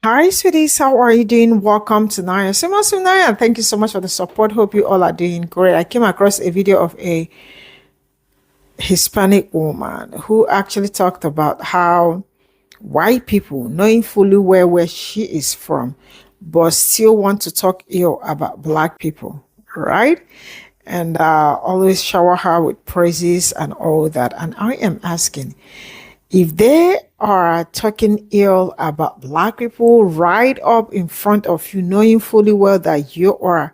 Hi, sweeties. How are you doing? Welcome to Naya. Naya. Thank you so much for the support. Hope you all are doing great. I came across a video of a Hispanic woman who actually talked about how white people, knowing fully well where she is from, but still want to talk ill about black people, right? And always shower her with praises and all that. And I am asking, if they are talking ill about black people right up in front of you, knowing fully well that you are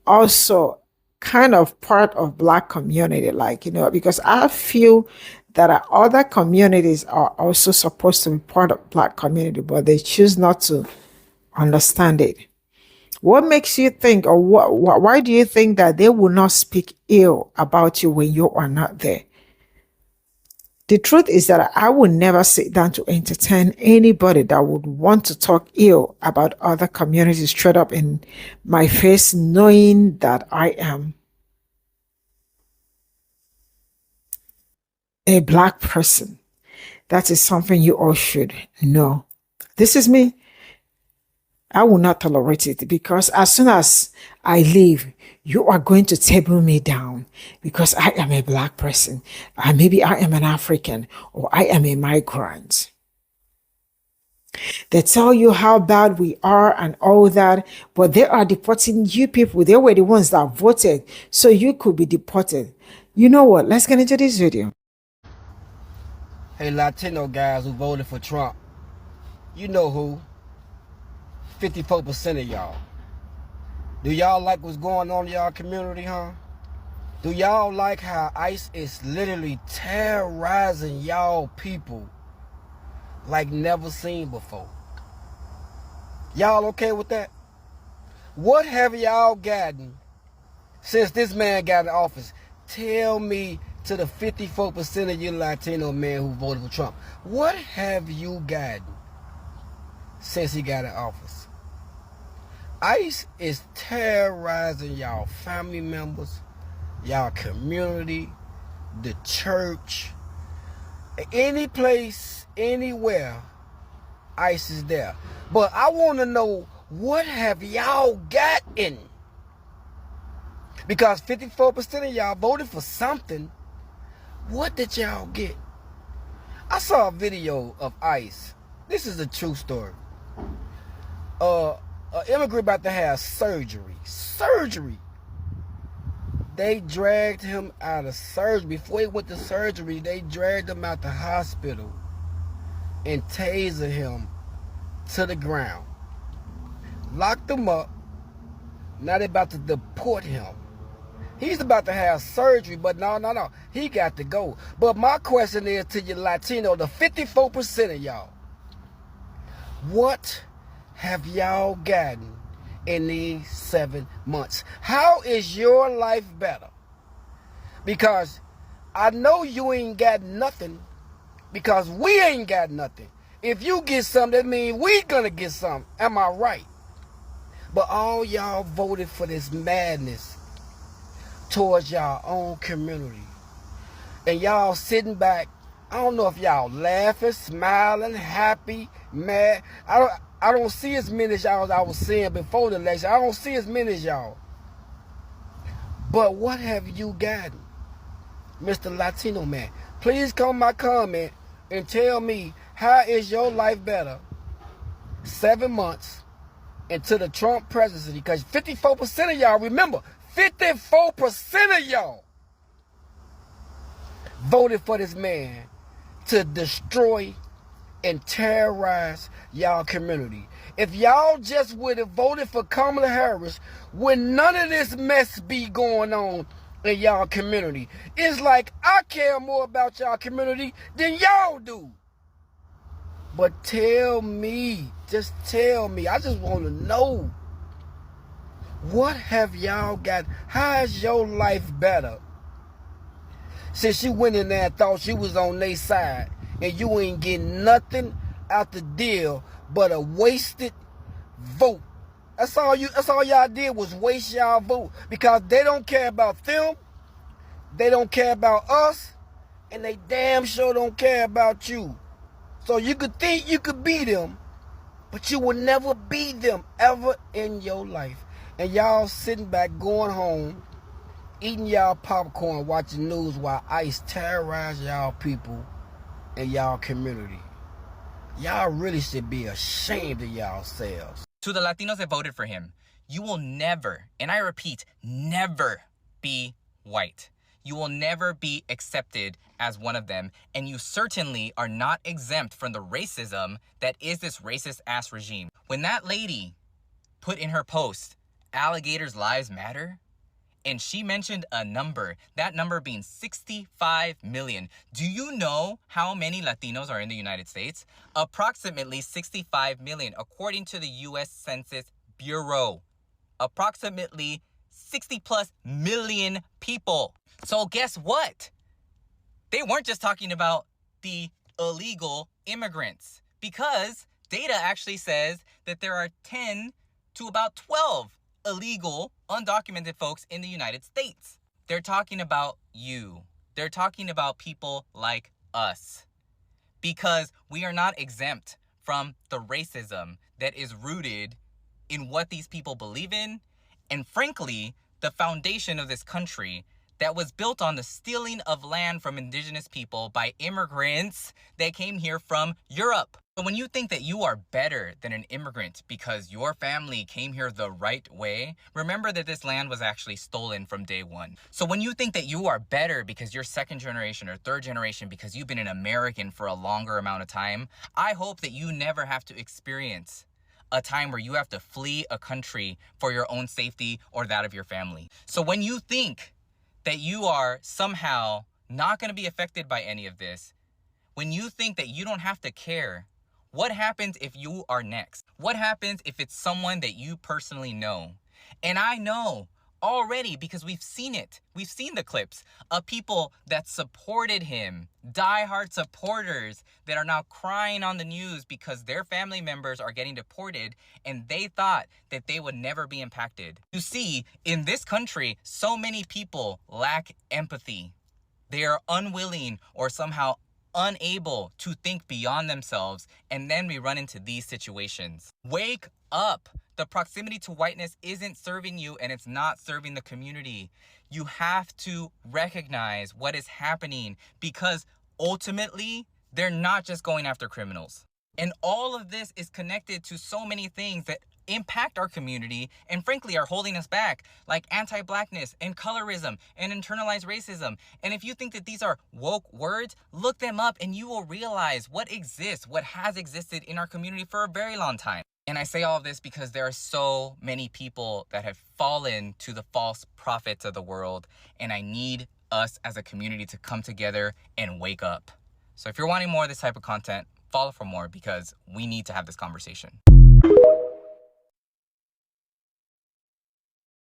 also kind of part of black community, like, because I feel that other communities are also supposed to be part of black community, but they choose not to understand it. What makes you think, or why do you think that they will not speak ill about you when you are not there? The truth is that I would never sit down to entertain anybody that would want to talk ill about other communities straight up in my face, knowing that I am a black person. That is something you all should know. This is me. I will not tolerate it, because as soon as I leave, you are going to table me down because I am a black person. Maybe I am an African, or I am a migrant. They tell you how bad we are and all that, but they are deporting you people. They were the ones that voted, so you could be deported. You know what? Let's get into this video. Hey, Latino guys who voted for Trump, you know who? 54% of y'all. Do y'all like what's going on in y'all community, huh? Do y'all like how ICE is literally terrorizing y'all people like never seen before? Y'all okay with that? What have y'all gotten since this man got in office? Tell me, to the 54% of you Latino men who voted for Trump, what have you gotten since he got in office? ICE is terrorizing y'all family members, y'all community, the church, any place, anywhere, ICE is there. But I want to know, what have y'all gotten? Because 54% of y'all voted for something. What did y'all get? I saw a video of ICE. This is a true story. An immigrant about to have surgery. They dragged him out of surgery. Before he went to surgery, they dragged him out the hospital and tasered him to the ground. Locked him up. Now they're about to deport him. He's about to have surgery, but no. He got to go. But my question is to you Latino, the 54% of y'all, what have y'all gotten in these 7 months? How is your life better? Because I know you ain't got nothing, because we ain't got nothing. If you get something, that means we gonna get something. Am I right? But all y'all voted for this madness towards y'all own community. And y'all sitting back, I don't know if y'all laughing, smiling, happy, mad. I don't see as many as y'all as I was seeing before the election. I don't see as many as y'all. But what have you gotten, Mr. Latino man? Please come my comment and tell me, how is your life better 7 months into the Trump presidency? Because 54% of y'all, remember, 54% of y'all voted for this man to destroy and terrorize y'all community. If y'all just would have voted for Kamala Harris, would none of this mess be going on in y'all community? It's like I care more about y'all community than y'all do. But tell me, just tell me, I just want to know, what have y'all got? How is your life better since you went in there and thought you was on their side, and you ain't getting nothing out the deal but a wasted vote? That's all y'all did, was waste y'all vote, because they don't care about them, they don't care about us, and they damn sure don't care about you. So you could think you could beat them, But you will never be them ever in your life. And y'all sitting back going home, eating y'all popcorn, watching news while ICE terrorize y'all people in y'all community. Y'all really should be ashamed of y'allselves. To the Latinos that voted for him, you will never, and I repeat, never be white. You will never be accepted as one of them, and you certainly are not exempt from the racism that is this racist-ass regime. When that lady put in her post, alligators' lives matter, and she mentioned a number, that number being 65 million. Do you know how many Latinos are in the United States? Approximately 65 million, according to the U.S. Census Bureau. Approximately 60 plus million people. So guess what? They weren't just talking about the illegal immigrants, because data actually says that there are 10 to about 12 illegal, undocumented folks in the United States. They're talking about you. They're talking about people like us, because we are not exempt from the racism that is rooted in what these people believe in, and frankly, the foundation of this country that was built on the stealing of land from indigenous people by immigrants that came here from Europe. So when you think that you are better than an immigrant because your family came here the right way, remember that this land was actually stolen from day one. So when you think that you are better because you're second generation or third generation because you've been an American for a longer amount of time, I hope that you never have to experience a time where you have to flee a country for your own safety or that of your family. So when you think that you are somehow not going to be affected by any of this, when you think that you don't have to care, what happens if you are next? What happens if it's someone that you personally know? And I know already, because we've seen it. We've seen the clips of people that supported him, diehard supporters that are now crying on the news because their family members are getting deported and they thought that they would never be impacted. You see, in this country, so many people lack empathy. They are unwilling or somehow unable to think beyond themselves, and then we run into these situations. Wake up. The proximity to whiteness isn't serving you, and it's not serving the community. You have to recognize what is happening, because ultimately, they're not just going after criminals. And all of this is connected to so many things that impact our community and frankly are holding us back, like anti-blackness and colorism and internalized racism. And if you think that these are woke words, look them up and you will realize what exists, what has existed in our community for a very long time. And I say all of this because there are so many people that have fallen to the false prophets of the world, and I need us as a community to come together and wake up. So if you're wanting more of this type of content, follow for more, because we need to have this conversation.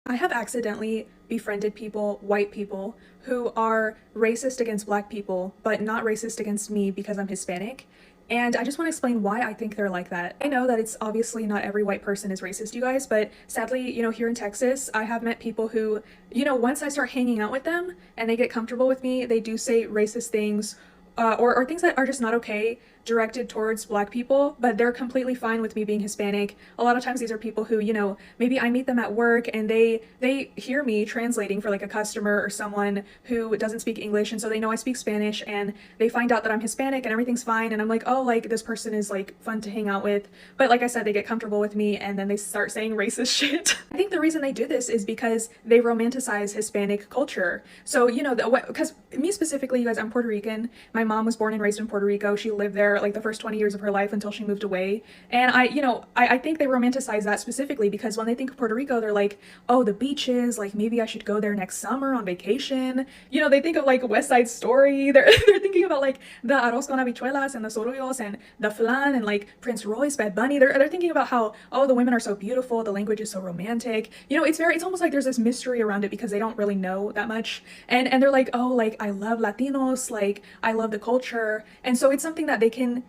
I have accidentally befriended people, white people, who are racist against black people, but not racist against me because I'm Hispanic. And I just want to explain why I think they're like that. I know that it's obviously not every white person is racist, you guys, but sadly, here in Texas, I have met people who, once I start hanging out with them and they get comfortable with me, they do say racist things or things that are just not okay directed towards black people, but they're completely fine with me being Hispanic. A lot of times these are people who, maybe I meet them at work and they hear me translating for like a customer or someone who doesn't speak English, and so they know I speak Spanish, and they find out that I'm Hispanic and everything's fine, and I'm like, oh, like this person is like fun to hang out with. But like I said, they get comfortable with me and then they start saying racist shit. I think the reason they do this is because they romanticize Hispanic culture. So, because me specifically, you guys, I'm Puerto Rican. My mom was born and raised in Puerto Rico. She lived there like the first 20 years of her life until she moved away. And I think they romanticize that specifically because when they think of Puerto Rico, they're like, oh, the beaches, like maybe I should go there next summer on vacation. They think of like West Side Story. They're thinking about like the arroz con habichuelas and the sorullos and the flan and like Prince Royce, Bad Bunny. They're thinking about how, oh, the women are so beautiful, the language is so romantic. It's almost like there's this mystery around it because they don't really know that much. And they're like, oh, like I love Latinos, like I love the culture. And so it's something that they can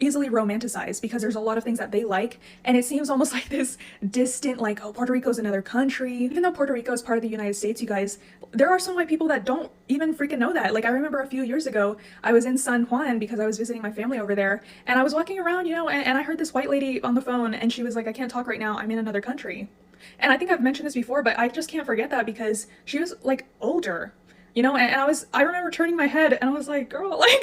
easily romanticize, because there's a lot of things that they like, and it seems almost like this distant, like, oh, Puerto Rico's another country. Even though Puerto Rico is part of the United States, you guys, there are some white people that don't even freaking know that. Like, I remember a few years ago, I was in San Juan because I was visiting my family over there, and I was walking around, and I heard this white lady on the phone, and she was like, I can't talk right now, I'm in another country. And I think I've mentioned this before, but I just can't forget that, because she was like older. And I remember turning my head and I was like, girl, like,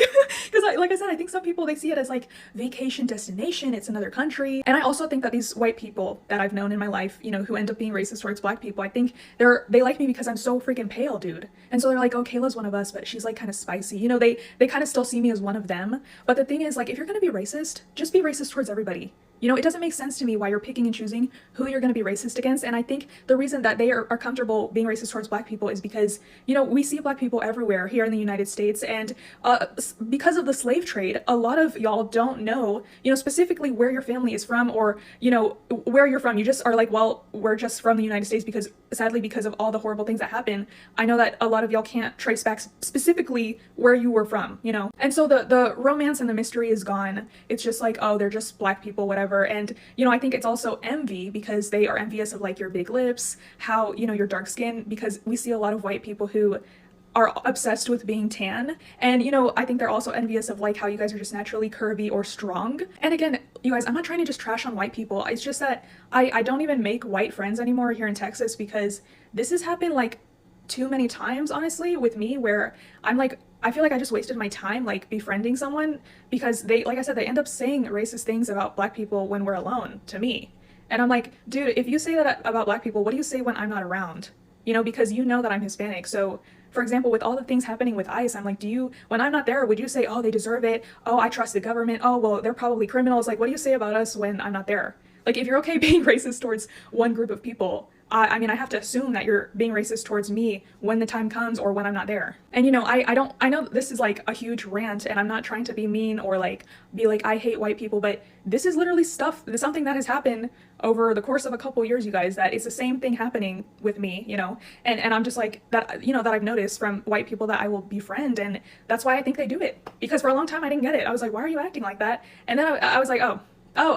because like I said, I think some people, they see it as like vacation destination, it's another country. And I also think that these white people that I've known in my life, who end up being racist towards black people, I think they like me because I'm so freaking pale, dude. And so they're like, oh, Kayla's one of us, but she's like kind of spicy. They kind of still see me as one of them. But the thing is, like, if you're going to be racist, just be racist towards everybody. It doesn't make sense to me why you're picking and choosing who you're going to be racist against. And I think the reason that they are comfortable being racist towards black people is because, we see black people everywhere here in the United States. And because of the slave trade, a lot of y'all don't know, specifically where your family is from, or, where you're from. You just are like, well, we're just from the United States because, sadly, because of all the horrible things that happen, I know that a lot of y'all can't trace back specifically where you were from, And so the romance and the mystery is gone. It's just like, oh, they're just black people, whatever. And, I think it's also envy, because they are envious of like your big lips, how, your dark skin, because we see a lot of white people who are obsessed with being tan. And, I think they're also envious of like how you guys are just naturally curvy or strong. And again, you guys, I'm not trying to just trash on white people. It's just that I don't even make white friends anymore here in Texas, because this has happened like too many times, honestly, with me, where I'm like, I feel like I just wasted my time like befriending someone, because they, like I said, they end up saying racist things about black people when we're alone to me. And I'm like, dude, if you say that about black people, what do you say when I'm not around? Because that I'm Hispanic. So for example, with all the things happening with ICE, I'm like, when I'm not there, would you say, oh, they deserve it? Oh, I trust the government. Oh, well, they're probably criminals. Like, what do you say about us when I'm not there? Like, if you're okay being racist towards one group of people, I mean, I have to assume that you're being racist towards me when the time comes or when I'm not there. And, I know this is like a huge rant, and I'm not trying to be mean or like be like, I hate white people, but this is literally something that has happened over the course of a couple years, you guys, that it's the same thing happening with me, and I'm just like that, that I've noticed from white people that I will befriend. And that's why I think they do it, because for a long time I didn't get it. I was like, why are you acting like that? And then I was like, oh,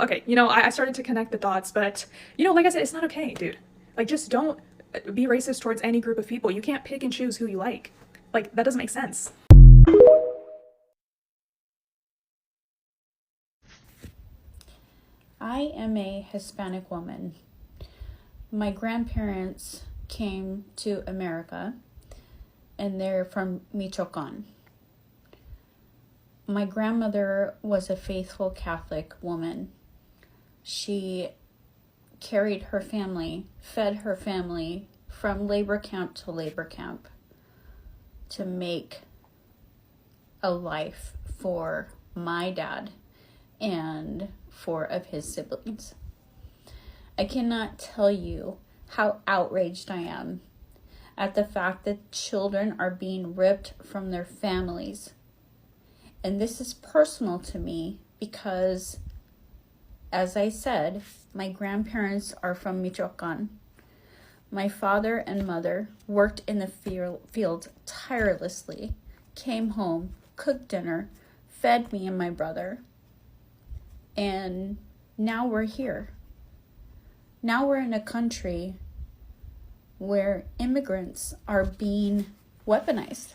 okay. I started to connect the dots, but like I said, it's not okay, dude. Like, just don't be racist towards any group of people. You can't pick and choose who you like. Like, that doesn't make sense. I am a Hispanic woman. My grandparents came to America, and they're from Michoacan. My grandmother was a faithful Catholic woman. She carried her family, fed her family from labor camp to labor camp to make a life for my dad and 4 of his siblings. I cannot tell you how outraged I am at the fact that children are being ripped from their families. And this is personal to me because, as I said, my grandparents are from Michoacan. My father and mother worked in the fields tirelessly, came home, cooked dinner, fed me and my brother, and now we're here. Now we're in a country where immigrants are being weaponized.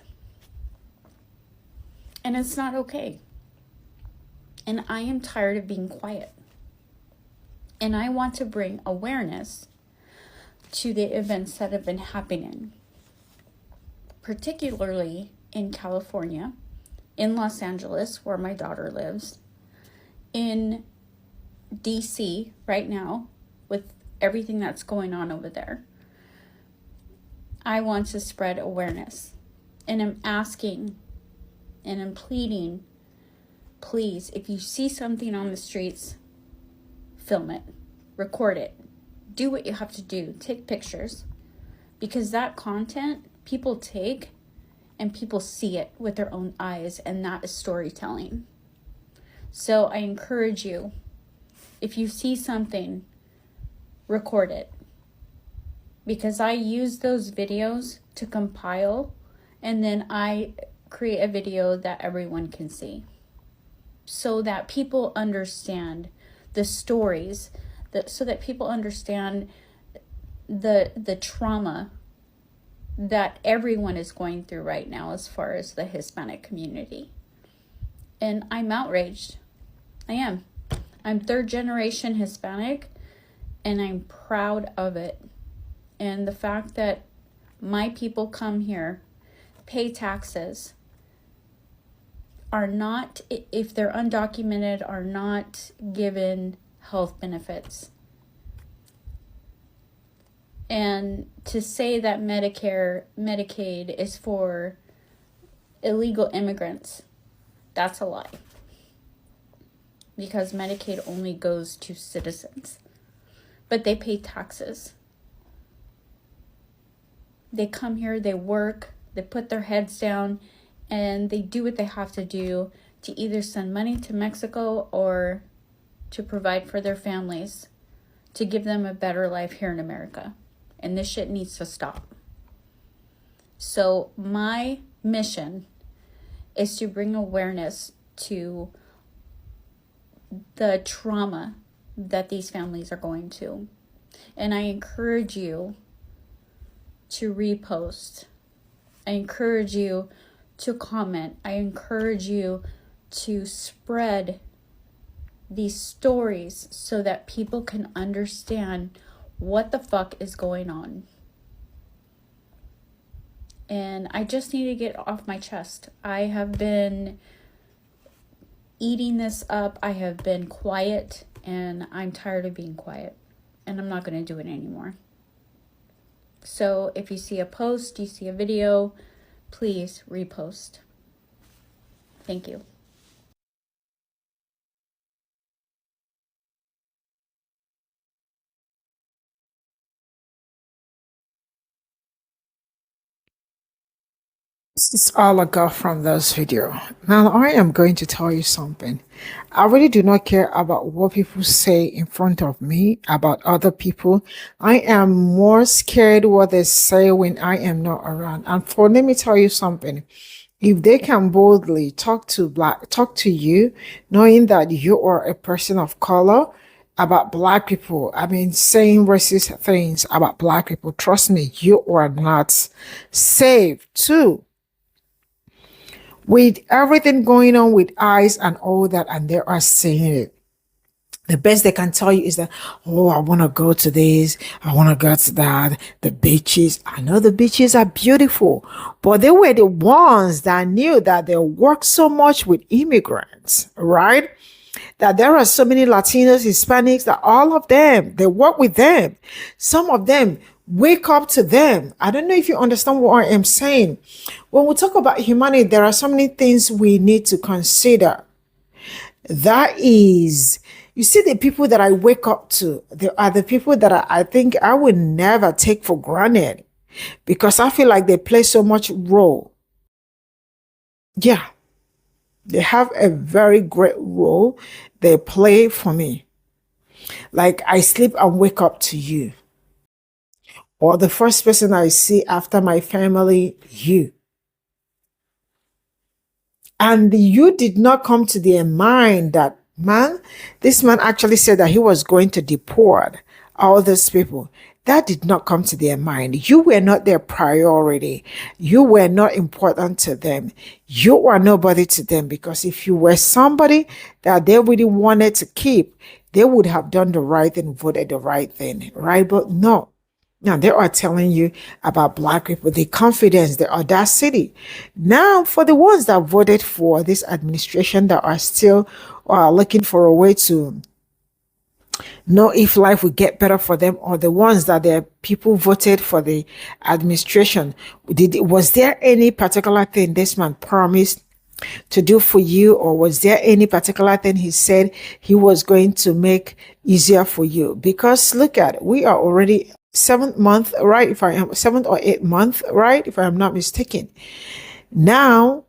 And it's not okay. And I am tired of being quiet. And I want to bring awareness to the events that have been happening, particularly in California, in Los Angeles, where my daughter lives, in DC right now, with everything that's going on over there. I want to spread awareness. And I'm asking and I'm pleading, please, if you see something on the streets, film it, record it, do what you have to do, take pictures, because that content people take and people see it with their own eyes, and that is storytelling. So I encourage you, if you see something, record it, because I use those videos to compile, and then I create a video that everyone can see. so that people understand the stories, so that people understand the trauma that everyone is going through right now as far as the Hispanic community. And I'm outraged. I am. I'm third generation Hispanic, and I'm proud of it. And the fact that my people come here, pay taxes, are not, if they're undocumented, are not given health benefits. And to say that Medicaid is for illegal immigrants, that's a lie. Because Medicaid only goes to citizens. But they pay taxes. They come here, they work, they put their heads down, and they do what they have to do to either send money to Mexico or to provide for their families, to give them a better life here in America. And this shit needs to stop. So my mission is to bring awareness to the trauma that these families are going to. And I encourage you to repost. I encourage you to comment. I encourage you to spread these stories so that people can understand what the fuck is going on. And I just need to get off my chest. I have been eating this up. I have been quiet, and I'm tired of being quiet. And I'm not going to do it anymore. So if you see a post, you see a video, please repost. Thank you. This is all I got from this video. Now, I am going to tell you something. I really do not care about what people say in front of me about other people. I am more scared what they say when I am not around. And let me tell you something. If they can boldly talk to you, knowing that you are a person of color, about Black people, I mean, saying racist things about Black people, trust me, you are not safe too. With everything going on with ICE and all that, and they are saying it, the best they can tell you is that, oh, I want to go to this, I want to go to that, the beaches. I know the beaches are beautiful, but they were the ones that knew that they work so much with immigrants, right? That there are so many Latinos, Hispanics, that all of them, they work with them. Some of them wake up to them. I don't know if you understand what I am saying. When we talk about humanity, there are so many things we need to consider. That is, you see, the people that I wake up to, they are the people that I think I would never take for granted, because I feel like they play so much role. Yeah, they have a very great role they play for me. Like, I sleep and wake up to you. Or the first person I see after my family, you. And you did not come to their mind that, man, this man actually said that he was going to deport all these people. That did not come to their mind. You were not their priority. You were not important to them. You were nobody to them, because if you were somebody that they really wanted to keep, they would have done the right thing, voted the right thing, right? But no. Now they are telling you about Black people, the confidence, the audacity. Now, for the ones that voted for this administration that are still looking for a way to know if life will get better for them, or the ones that their people voted for the administration, was there any particular thing this man promised to do for you, or was there any particular thing he said he was going to make easier for you? Because look at it, we are already 7th month, right? If I am 7th or 8th month, right? If I am not mistaken. Now,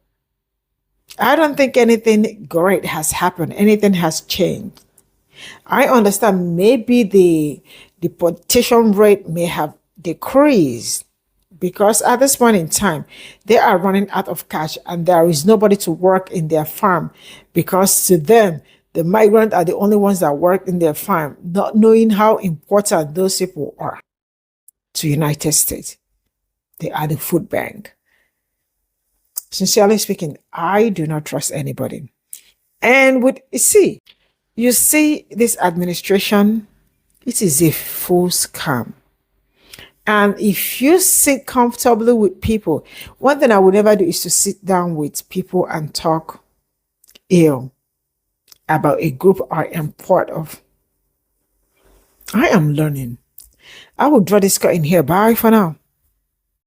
I don't think anything great has happened. Anything has changed. I understand maybe the deportation rate may have decreased because at this point in time, they are running out of cash and there is nobody to work in their farm, because to them, the migrants are the only ones that work in their farm, not knowing how important those people are to United States. They are the food bank. Sincerely speaking, I do not trust anybody. And you see this administration, it is a full scam. And if you sit comfortably with people, one thing I would never do is to sit down with people and talk ill about a group I am part of. I am learning. I will draw this curtain here. Bye for now.